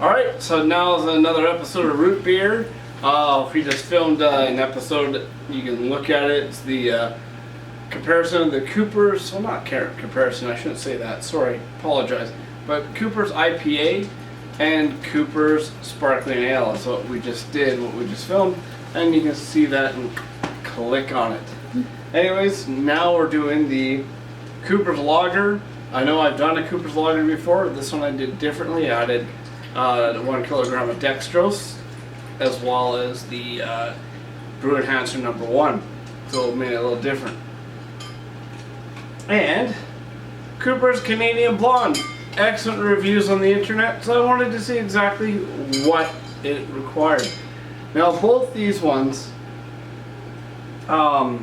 Alright, so now is another episode of Root Beer. We just filmed an episode, you can look at it. It's the comparison of the Cooper's, well, not comparison, I shouldn't say that, sorry, apologize. But Cooper's IPA and Cooper's Sparkling Ale is what we just did, what we just filmed. And you can see that and click on it. Anyways, now we're doing the Cooper's Lager. I know I've done a Cooper's Lager before. This one I did differently. I added 1 kilogram of Dextrose, as well as the Brew Enhancer #1. So it made it a little different. And Cooper's Canadian Blonde. Excellent reviews on the internet, so I wanted to see exactly what it required. Now both these ones, I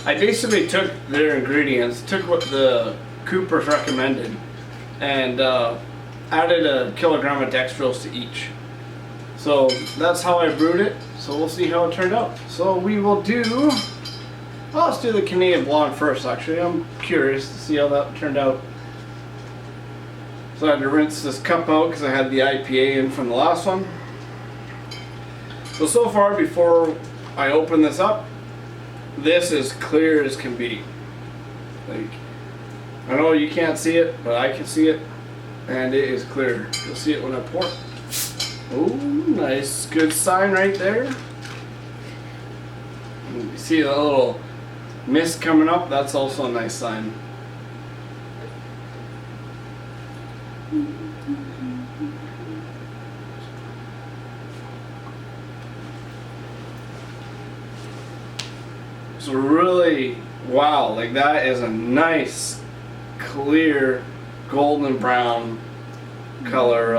basically took their ingredients, took what the Cooper's recommended, and added 1 kilogram of dextrose to each. So that's how I brewed it. So we'll see how it turned out. So we will do, well, let's do the Canadian Blonde first actually. I'm curious to see how that turned out. So I had to rinse this cup out because I had the IPA in from the last one. So far, before I open this up, this is clear as can be. Like, I know you can't see it, but I can see it, and it is clear. You'll see it when I pour. Oh, nice, good sign right there. You see the little mist coming up? That's also a nice sign. So really, wow, like that is a nice, clear, golden brown color,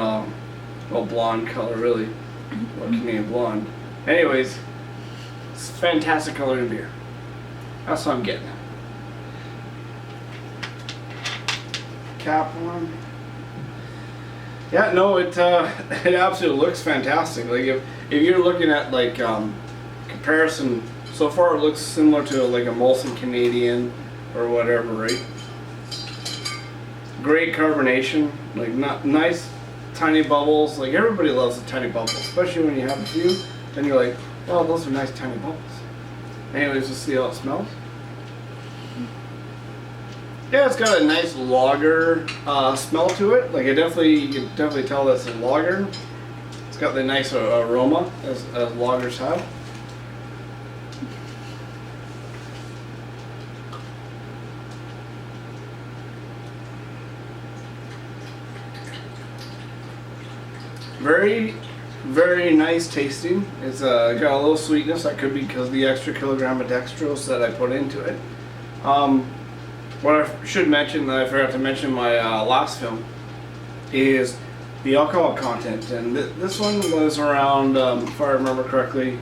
well, blonde color really, or Canadian Blonde. Anyways, it's fantastic color in beer. That's what I'm getting at. Cap one. Yeah, no, it absolutely looks fantastic. Like if you're looking at like comparison. So far it looks similar to like a Molson Canadian or whatever, right? Great carbonation, like nice tiny bubbles. Like everybody loves the tiny bubbles, especially when you have a few. Then you're like, oh, those are nice tiny bubbles. Anyways, let's see how it smells. Yeah, it's got a nice lager smell to it. Like you can definitely tell that's a lager. It's got the nice aroma as lagers have. Very, very nice tasting. It's got a little sweetness. That could be because of the extra kilogram of dextrose that I put into it. What I should mention that I forgot to mention in my last film is the alcohol content. And this one was around, if I remember correctly,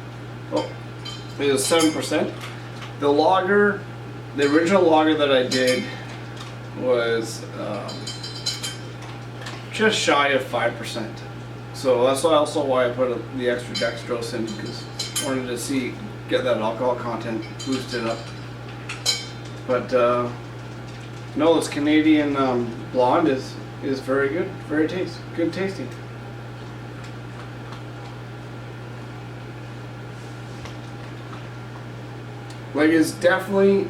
oh, it was 7%. The lager, the original lager that I did was just shy of 5%. So that's also why I put the extra dextrose in, because I wanted to get that alcohol content boosted up. But no, this Canadian Blonde is very good, very good tasting. Like it's definitely,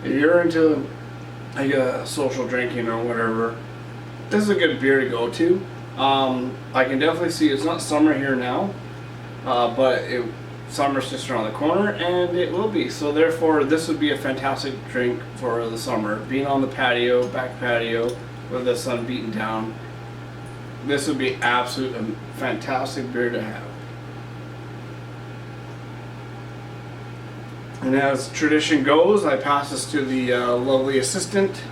if you're into like a social drinking or whatever, this is a good beer to go to. I can definitely see it's not summer here now, but summer's just around the corner, and it will be. So therefore, this would be a fantastic drink for the summer. Being on the patio, back patio, with the sun beating down, this would be absolutely fantastic beer to have. And as tradition goes, I pass this to the lovely assistant,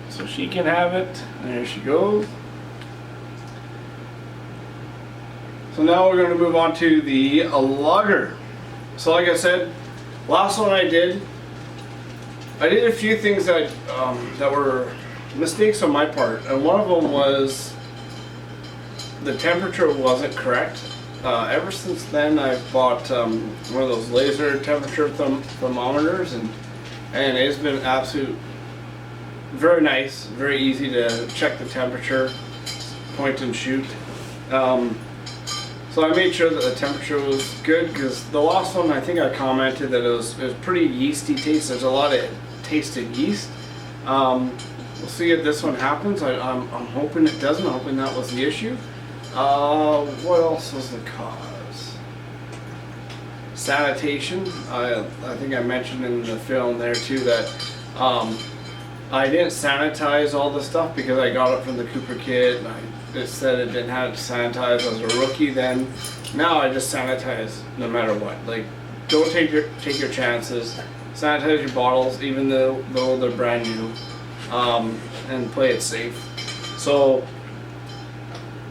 so she can have it. There she goes. So now we're going to move on to the lager. So like I said, last one I did a few things that were mistakes on my part, and one of them was the temperature wasn't correct. Ever since then, I've bought one of those laser temperature thermometers, and it's been absolute very nice, very easy to check the temperature, point and shoot. So I made sure that the temperature was good, because the last one I think I commented that it was pretty yeasty taste. There's a lot of taste in yeast. We'll see if this one happens. I'm hoping it doesn't. I'm hoping that was the issue. What else was the cause? Sanitation. I think I mentioned in the film there too that I didn't sanitize all the stuff because I got it from the Cooper kit, and it said it didn't have to sanitize as a rookie then. Now I just sanitize no matter what. Like, don't take your chances. Sanitize your bottles even though they're brand new, and play it safe. So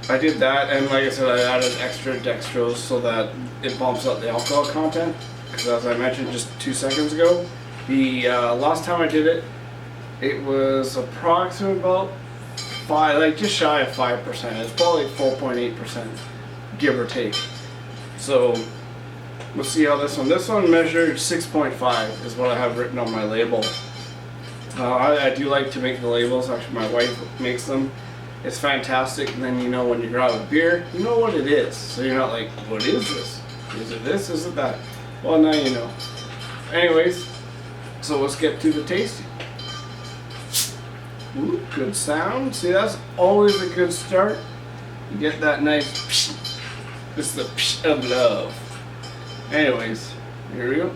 I did that, and like I said, I added extra dextrose so that it bumps up the alcohol content, because as I mentioned just 2 seconds ago, the last time I did it, it was approximately about just shy of 5%. It's probably 4.8%, give or take. So we'll see how this one measured 6.5 is what I have written on my label. I do like to make the labels. Actually, my wife makes them. It's fantastic, and then you know when you grab a beer, you know what it is. So you're not like, what is this? Is it this? Is it that? Well, now you know. Anyways, so let's get to the tasting. Ooh, good sound. See, that's always a good start. You get that nice psh. This is the psh of love. Anyways, here we go.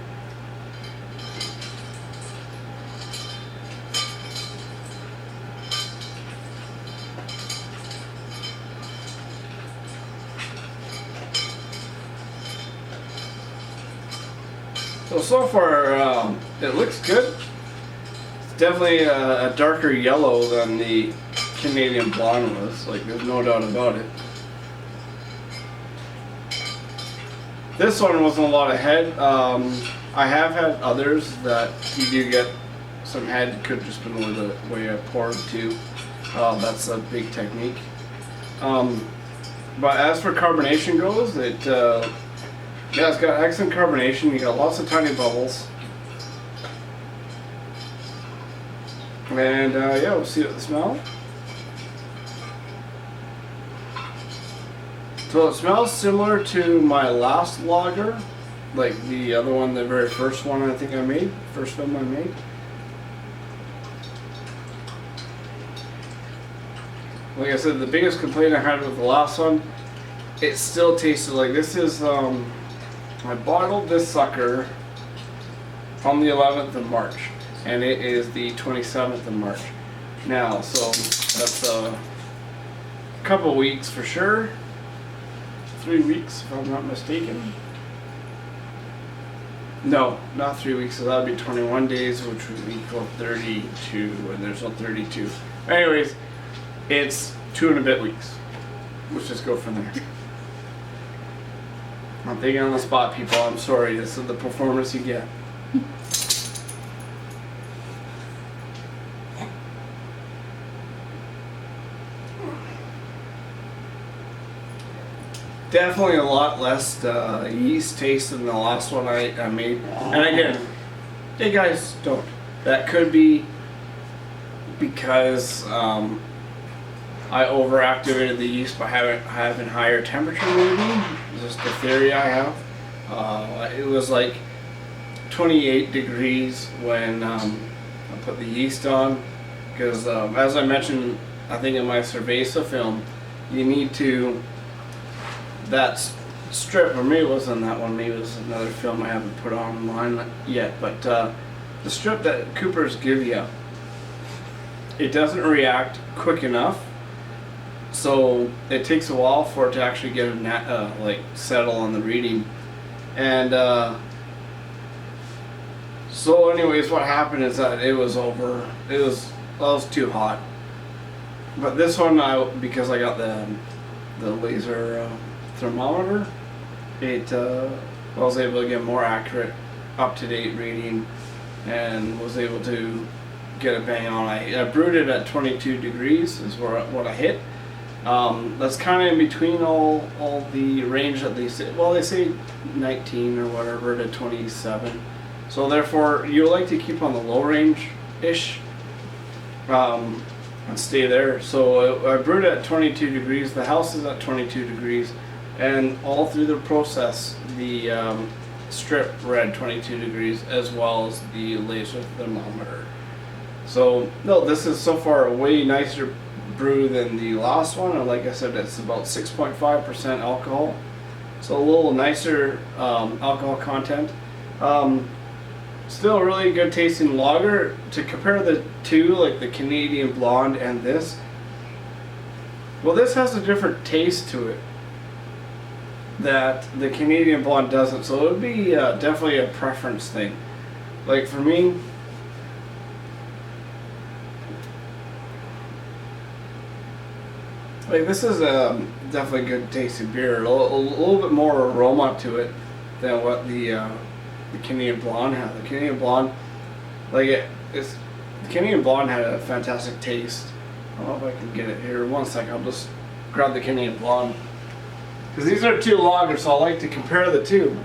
So far, it looks good. It's definitely a darker yellow than the Canadian Blonde was. Like, there's no doubt about it. This one wasn't a lot of head. I have had others that you do get some head. Could just been the way I poured too. That's a big technique. But as for carbonation goes, yeah, it's got excellent carbonation. You got lots of tiny bubbles. And yeah, we'll see what the smell. So it smells similar to my last lager, like the other one, the very first one I think I made, first film I made. Like I said, the biggest complaint I had with the last one, it still tasted like this is, I bottled this sucker on the 11th of March, and it is the 27th of March now, so that's a couple weeks for sure. 3 weeks if I'm not mistaken. No, not 3 weeks, so that would be 21 days, which would equal 32, and there's no 32. Anyways, it's 2 and a bit weeks. Let's just go from there. I'm thinking on the spot, people. I'm sorry. This is the performance you get. Definitely a lot less yeast taste than the last one I made. And again, hey guys, don't. That could be because I overactivated the yeast by having higher temperature maybe. Just the theory I have. It was like 28 degrees when I put the yeast on, because as I mentioned, I think in my cerveza film, you need to, that strip, or maybe it wasn't that one, maybe it was another film I haven't put online yet, but the strip that Coopers give you, it doesn't react quick enough. So it takes a while for it to actually get like settle on the reading, and so anyways, what happened is that it was too hot. But this one, because I got the laser thermometer, I was able to get more accurate, up-to-date reading, and was able to get a bang on. I brewed it at 22 degrees is what I hit. That's kind of in between all the range that they say. Well, they say 19 or whatever to 27. So therefore, you like to keep on the low range-ish. and stay there. So I brewed at 22 degrees. The house is at 22 degrees, and all through the process, the strip read 22 degrees as well as the laser thermometer. So no, this is so far a way nicer brew than the last one, and like I said, it's about 6.5% alcohol, so a little nicer alcohol content. Still a really good tasting lager. To compare the two, like the Canadian Blonde and this, well, this has a different taste to it that the Canadian Blonde doesn't, so it would be definitely a preference thing. Like for me, like this is definitely good tasting beer. A little bit more aroma to it than what the Canadian Blonde has. The Canadian Blonde, the Canadian Blonde had a fantastic taste. I don't know if I can get it here. One second, I'll just grab the Canadian Blonde. Because these are two lagers, so I like to compare the two.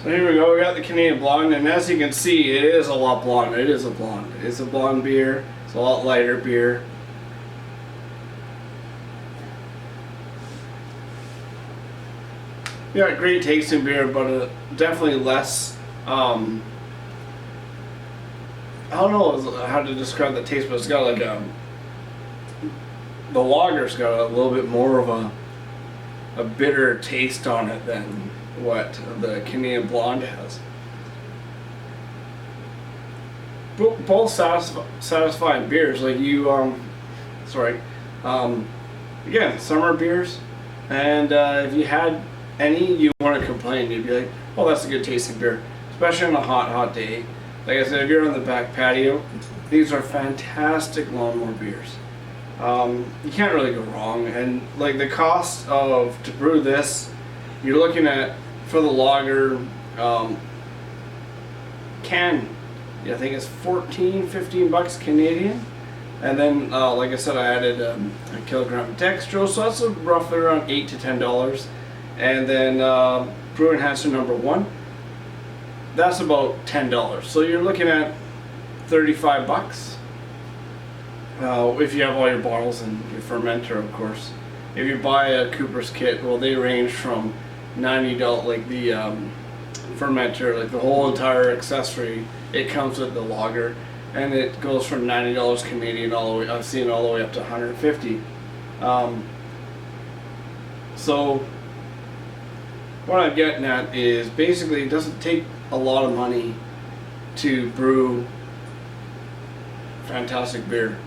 So here we go, we got the Canadian Blonde, and as you can see, it is a lot blonde. It is a blonde. It's a blonde beer. It's a lot lighter beer. Yeah, great tasting beer, but definitely less. I don't know how to describe the taste, but it's got like the lager's got a little bit more of a bitter taste on it than what the Canadian Blonde has. Both satisfying beers. Like you, again, summer beers, and if you had any you want to complain, you'd be like, oh, that's a good tasting beer, especially on a hot day. Like I said, if you're on the back patio, these are fantastic lawnmower beers. You can't really go wrong, and like the cost to brew this, you're looking at, for the lager can, I think it's 15 bucks Canadian, and then like I said, I added a kilogram of Dextrose, so that's roughly around $8 to $10, and then Brew Enhancer #1, that's about $10. So you're looking at 35 bucks. If you have all your bottles and your fermenter, of course. If you buy a Cooper's kit, well, they range from $90, like the fermenter, like the whole entire accessory, it comes with the lager, and it goes from $90 Canadian all the way, I've seen it all the way up to $150. So what I'm getting at is basically it doesn't take a lot of money to brew fantastic beer.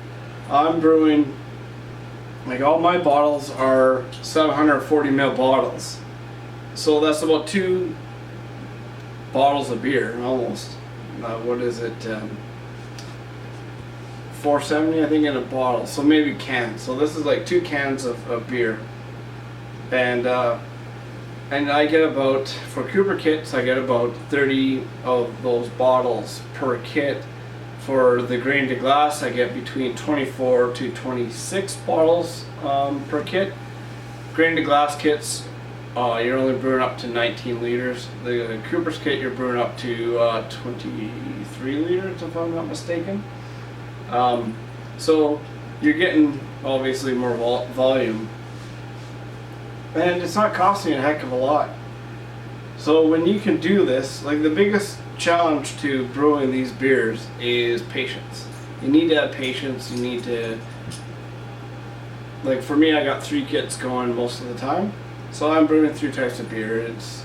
I'm brewing, like all my bottles are 740 ml bottles, so that's about 2 bottles of beer almost. What is it, 470 I think in a bottle, so maybe cans, so this is like 2 cans of beer, and I get about, for Cooper kits, I get about 30 of those bottles per kit. For the grain to glass, I get between 24 to 26 bottles per kit. Grain to glass kits, you're only brewing up to 19 liters. The Cooper's kit, you're brewing up to 23 liters, if I'm not mistaken. So you're getting obviously more volume, and it's not costing a heck of a lot. So when you can do this, like the biggest challenge to brewing these beers is patience. You need to have patience. You need to, like for me, I got 3 kits going most of the time, so I'm brewing 3 types of beer. It's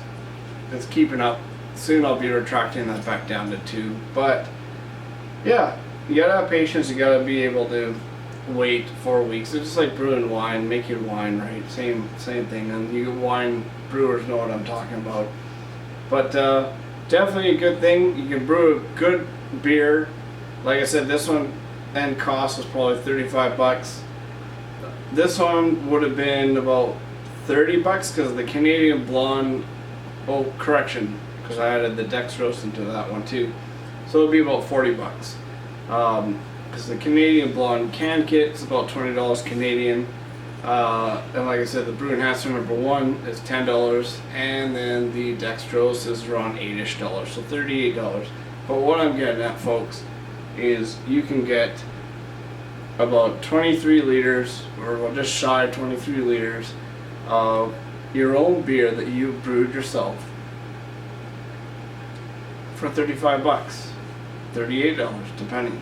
keeping up. Soon I'll be retracting that back down to 2. But yeah, you gotta have patience. You gotta be able to wait 4 weeks. It's just like brewing wine, making wine, right? Same thing. And you wine brewers know what I'm talking about. But definitely a good thing. You can brew a good beer. Like I said, this one end cost was probably 35 bucks. This one would have been about 30 bucks because the Canadian Blonde, oh correction, because I added the Dextrose into that one too. So it'd be about 40 bucks. Because the Canadian Blonde can kit is about $20 Canadian. And like I said, the Brew Enhancer #1 is $10, and then the Dextrose is around $8ish, so $38. But what I'm getting at, folks, is you can get about 23 liters, or just shy of 23 liters of your own beer that you brewed yourself for 35 bucks, $38 depending,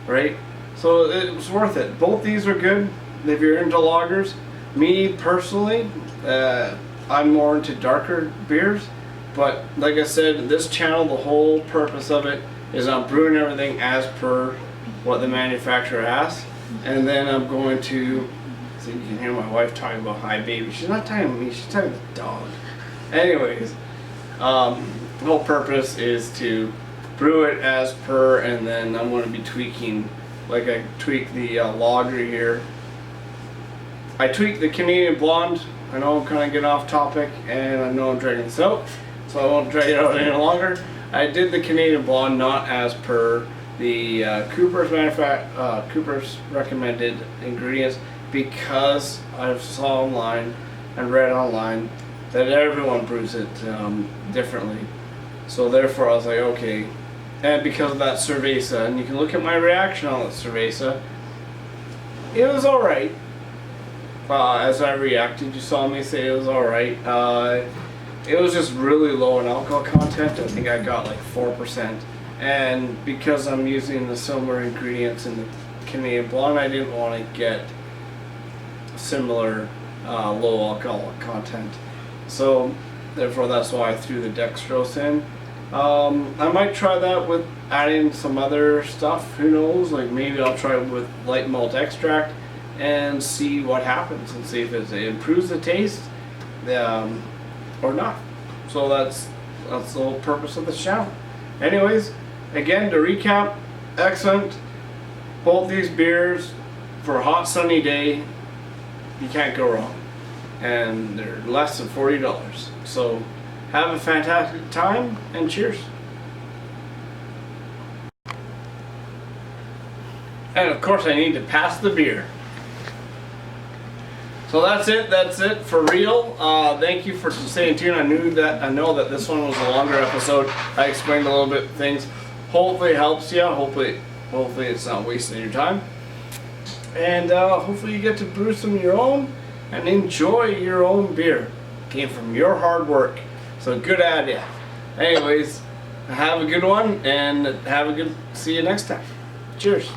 right? So it was worth it. Both these are good if you're into lagers. Me personally, I'm more into darker beers, but like I said, this channel, the whole purpose of it is I'm brewing everything as per what the manufacturer asks, and then I'm going to, so you can hear my wife talking about hi baby. She's not talking to me, she's talking to the dog. Anyways, the whole purpose is to brew it as per, and then I'm going to be tweaking, like I tweaked the lager here. I tweaked the Canadian Blonde. I know I'm kind of getting off topic, and I know I'm dragging this out, so I won't drag it out any longer. I did the Canadian Blonde not as per the Cooper's recommended ingredients, because I saw online and read online that everyone brews it differently. So therefore I was like, okay. And because of that cerveza, and you can look at my reaction on that cerveza, it was alright. As I reacted, you saw me say it was alright. It was just really low in alcohol content. I think I got like 4%. And because I'm using the similar ingredients in the Canadian Blonde, I didn't want to get similar low alcohol content. So therefore that's why I threw the dextrose in. I might try that with adding some other stuff, who knows, like maybe I'll try it with light malt extract and see what happens, and see if it improves the taste or not. So that's the whole purpose of this channel. Anyways, again, to recap, excellent. Both these beers for a hot sunny day, you can't go wrong, and they're less than $40. So have a fantastic time, and cheers. And of course I need to pass the beer. So that's it for real. Thank you for staying tuned. I know that this one was a longer episode. I explained a little bit of things. Hopefully it helps you. Hopefully it's not wasting your time. And hopefully you get to brew some of your own and enjoy your own beer. It came from your hard work. So good idea. Anyways, have a good one, and see you next time. Cheers.